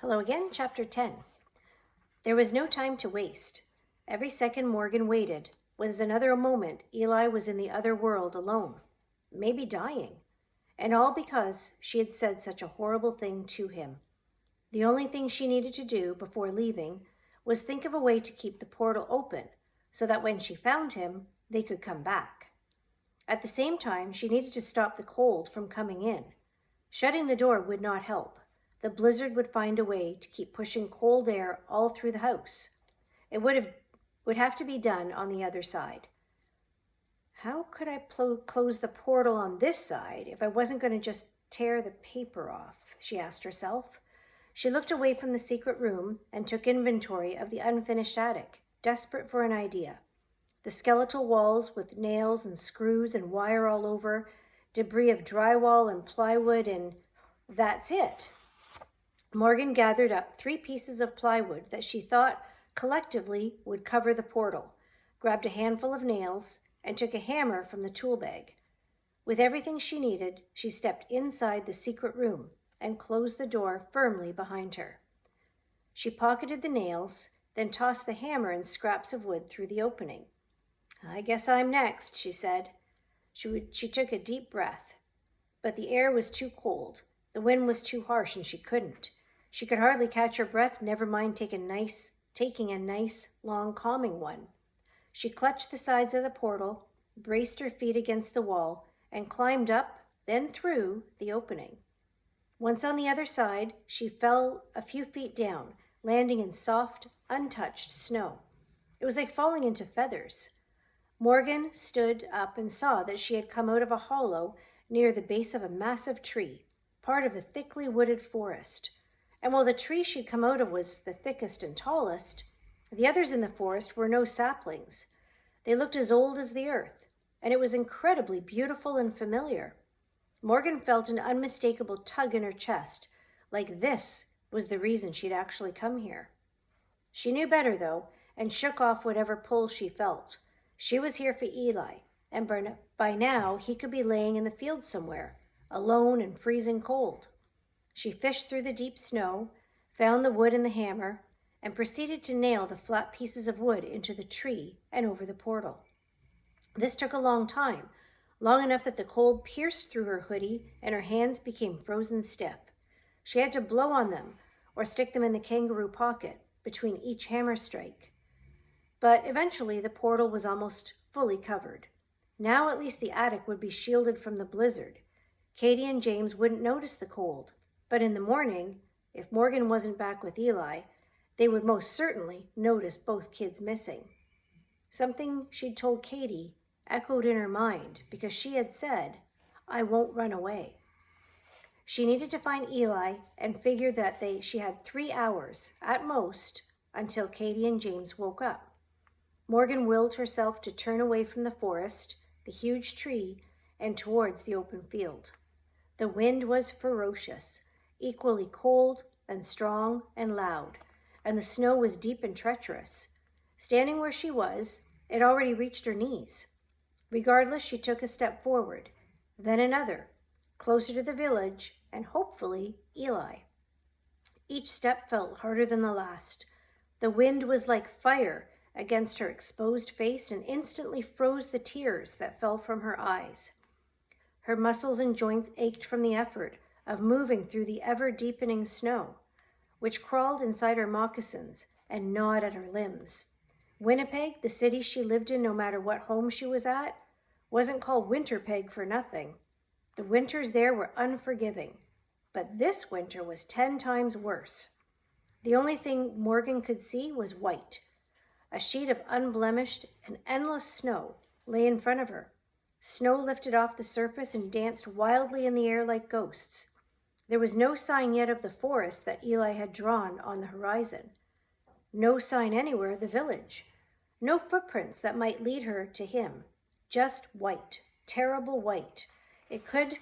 Hello again, Chapter 10. There was no time to waste. Every second Morgan waited was another moment Eli was in the other world alone, maybe dying, and all because she had said such a horrible thing to him. The only thing she needed to do before leaving was think of a way to keep the portal open so that when she found him, they could come back. At the same time, she needed to stop the cold from coming in. Shutting the door would not help. The blizzard would find a way to keep pushing cold air all through the house. It would have to be done on the other side. How could I close the portal on this side if I wasn't going to just tear the paper off? She asked herself. She looked away from the secret room and took inventory of the unfinished attic, desperate for an idea. The skeletal walls with nails and screws and wire all over, debris of drywall and plywood, and that's it. Morgan gathered up 3 pieces of plywood that she thought collectively would cover the portal, grabbed a handful of nails, and took a hammer from the tool bag. With everything she needed, she stepped inside the secret room and closed the door firmly behind her. She pocketed the nails, then tossed the hammer and scraps of wood through the opening. "I guess I'm next," she said. She took a deep breath, but the air was too cold. The wind was too harsh, and she couldn't. She could hardly catch her breath, never mind taking a nice, long, calming one. She clutched the sides of the portal, braced her feet against the wall, and climbed up, then through, the opening. Once on the other side, she fell a few feet down, landing in soft, untouched snow. It was like falling into feathers. Morgan stood up and saw that she had come out of a hollow near the base of a massive tree, part of a thickly wooded forest. And while the tree she'd come out of was the thickest and tallest, the others in the forest were no saplings. They looked as old as the earth, and it was incredibly beautiful and familiar. Morgan felt an unmistakable tug in her chest, like this was the reason she'd actually come here. She knew better, though, and shook off whatever pull she felt. She was here for Eli, and by now he could be laying in the field somewhere, alone and freezing cold. She fished through the deep snow, found the wood and the hammer, and proceeded to nail the flat pieces of wood into the tree and over the portal. This took a long time, long enough that the cold pierced through her hoodie and her hands became frozen stiff. She had to blow on them or stick them in the kangaroo pocket between each hammer strike. But eventually the portal was almost fully covered. Now at least the attic would be shielded from the blizzard. Katie and James wouldn't notice the cold, but in the morning, if Morgan wasn't back with Eli, they would most certainly notice both kids missing. Something she'd told Katie echoed in her mind because she had said, "I won't run away." She needed to find Eli and figured that she had 3 hours, at most, until Katie and James woke up. Morgan willed herself to turn away from the forest, the huge tree, and towards the open field. The wind was ferocious, equally cold and strong and loud, and the snow was deep and treacherous. Standing where she was, it already reached her knees. Regardless, she took a step forward, then another, closer to the village and hopefully Eli. Each step felt harder than the last. The wind was like fire against her exposed face and instantly froze the tears that fell from her eyes. Her muscles and joints ached from the effort of moving through the ever-deepening snow, which crawled inside her moccasins and gnawed at her limbs. Winnipeg, the city she lived in no matter what home she was at, wasn't called Winterpeg for nothing. The winters there were unforgiving, but this winter was 10 times worse. The only thing Morgan could see was white. A sheet of unblemished and endless snow lay in front of her. Snow lifted off the surface and danced wildly in the air like ghosts. There was no sign yet of the forest that Eli had drawn on the horizon. No sign anywhere of the village. No footprints that might lead her to him. Just white, terrible white. It could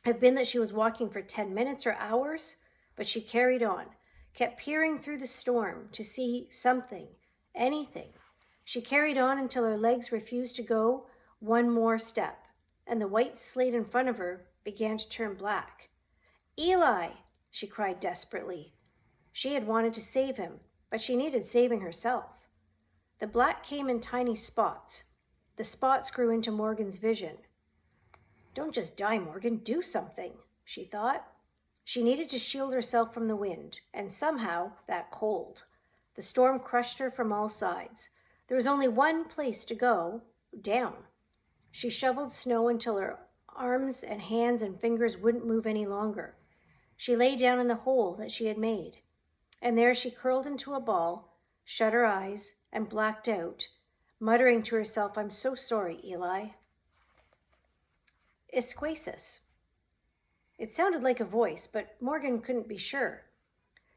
have been that she was walking for 10 minutes or hours, but she carried on, kept peering through the storm to see something, anything. She carried on until her legs refused to go one more step, and the white slate in front of her began to turn black. "Eli!" she cried desperately. She had wanted to save him, but she needed saving herself. The black came in tiny spots. The spots grew into Morgan's vision. Don't just die, Morgan, do something, she thought. She needed to shield herself from the wind, and somehow that cold. The storm crushed her from all sides. There was only one place to go, down. She shoveled snow until her arms and hands and fingers wouldn't move any longer. She lay down in the hole that she had made, and there she curled into a ball, shut her eyes, and blacked out, muttering to herself, I'm so sorry, Eli. Esquasis. It sounded like a voice, but Morgan couldn't be sure.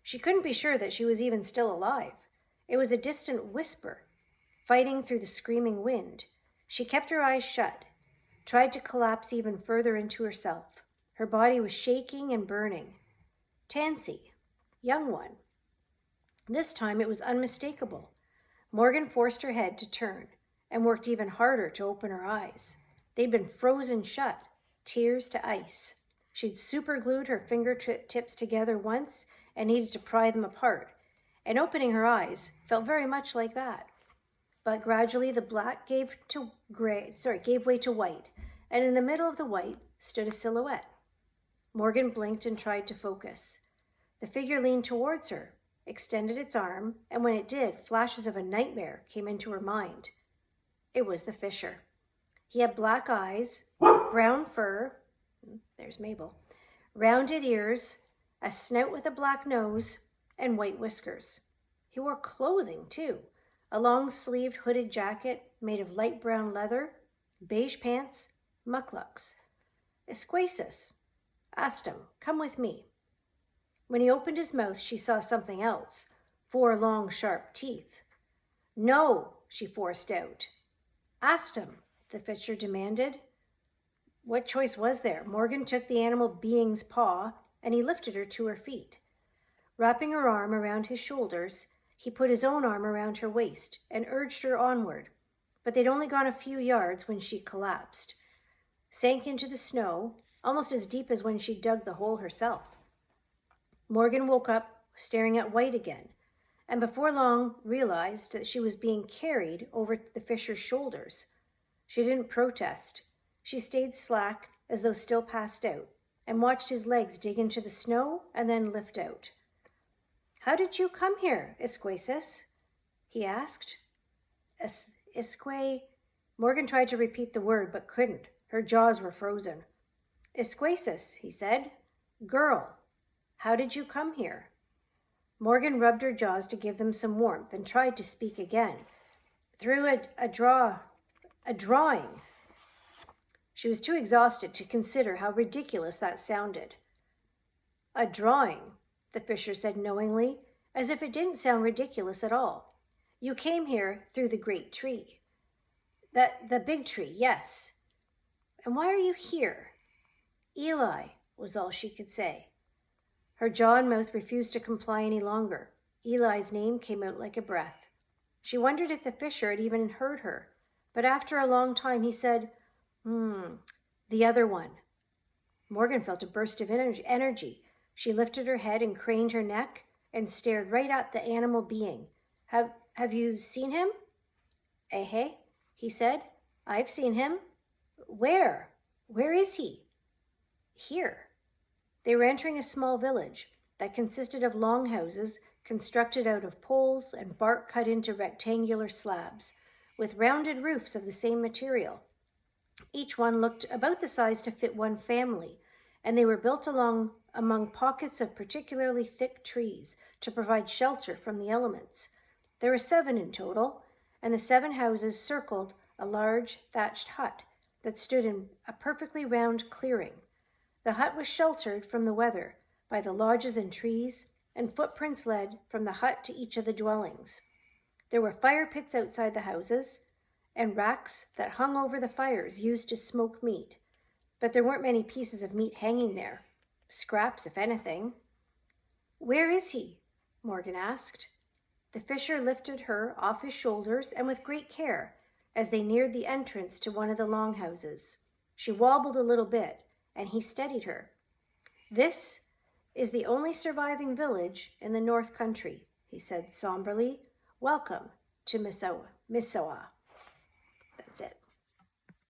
She couldn't be sure that she was even still alive. It was a distant whisper, fighting through the screaming wind. She kept her eyes shut, tried to collapse even further into herself. Her body was shaking and burning. Tansy, young one. This time it was unmistakable. Morgan forced her head to turn and worked even harder to open her eyes. They'd been frozen shut, tears to ice. She'd superglued her fingertips together once and needed to pry them apart, and opening her eyes felt very much like that. But gradually the black gave way to white, and in the middle of the white stood a silhouette. Morgan blinked and tried to focus. The figure leaned towards her, extended its arm, and when it did, flashes of a nightmare came into her mind. It was the fisher. He had black eyes, brown fur, there's Mabel, rounded ears, a snout with a black nose, and white whiskers. He wore clothing, too, a long-sleeved hooded jacket made of light brown leather, beige pants, mukluks. Esquasis asked him, come with me. When he opened his mouth, she saw something else, 4 long, sharp teeth. No, she forced out. Asked him, the fisher demanded. What choice was there? Morgan took the animal being's paw, and he lifted her to her feet. Wrapping her arm around his shoulders, he put his own arm around her waist and urged her onward, but they'd only gone a few yards when she collapsed, sank into the snow, almost as deep as when she dug the hole herself. Morgan woke up staring at white again, and before long realized that she was being carried over the fisher's shoulders. She didn't protest. She stayed slack as though still passed out, and watched his legs dig into the snow and then lift out. How did you come here, Esquasis? He asked. Esque... Morgan tried to repeat the word, but couldn't. Her jaws were frozen. Esquasis, he said. Girl, how did you come here? Morgan rubbed her jaws to give them some warmth and tried to speak again. Through a drawing. She was too exhausted to consider how ridiculous that sounded. A drawing, the fisher said knowingly, as if it didn't sound ridiculous at all. You came here through the great tree. The big tree, yes. And why are you here? Eli, was all she could say. Her jaw and mouth refused to comply any longer. Eli's name came out like a breath. She wondered if the fisher had even heard her, but after a long time he said, the other one. Morgan felt a burst of energy. She lifted her head and craned her neck and stared right at the animal being. Have you seen him? Eh, he said. I've seen him. Where? Where is he? Here. They were entering a small village that consisted of long houses constructed out of poles and bark cut into rectangular slabs, with rounded roofs of the same material. Each one looked about the size to fit one family, and they were built among pockets of particularly thick trees to provide shelter from the elements. There were 7 in total, and the 7 houses circled a large thatched hut that stood in a perfectly round clearing. The hut was sheltered from the weather by the lodges and trees, and footprints led from the hut to each of the dwellings. There were fire pits outside the houses, and racks that hung over the fires used to smoke meat, but there weren't many pieces of meat hanging there. Scraps, if anything. Where is he? Morgan asked. The fisher lifted her off his shoulders, and with great care, as they neared the entrance to one of the longhouses. She wobbled a little bit, and he steadied her. This is the only surviving village in the North Country," he said somberly. "Welcome to Misoa."